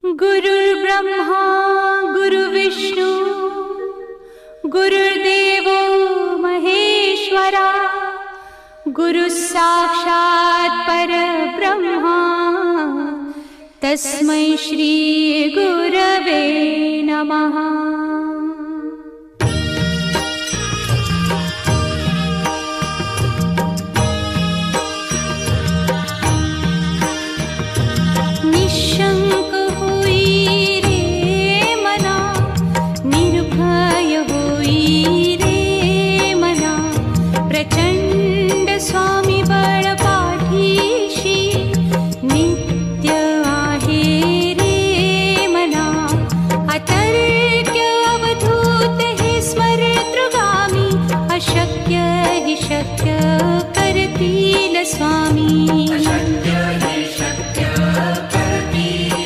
गुरुर्ब्रह्मा गुरुर्विष्णु गुरुर्देवो महेश्वरा गुरुः साक्षात् परब्रह्मा तस्मै श्री गुरवे नमः। निशंक होई रे मना, निर्भय होई रे मना, प्रचंड स्वामी बळ पाठीशी नित्य आहे रे मना। अतर्क्य अवधूत हे स्मरतृगामी, अशक्य हि शक्य करतील स्वामी।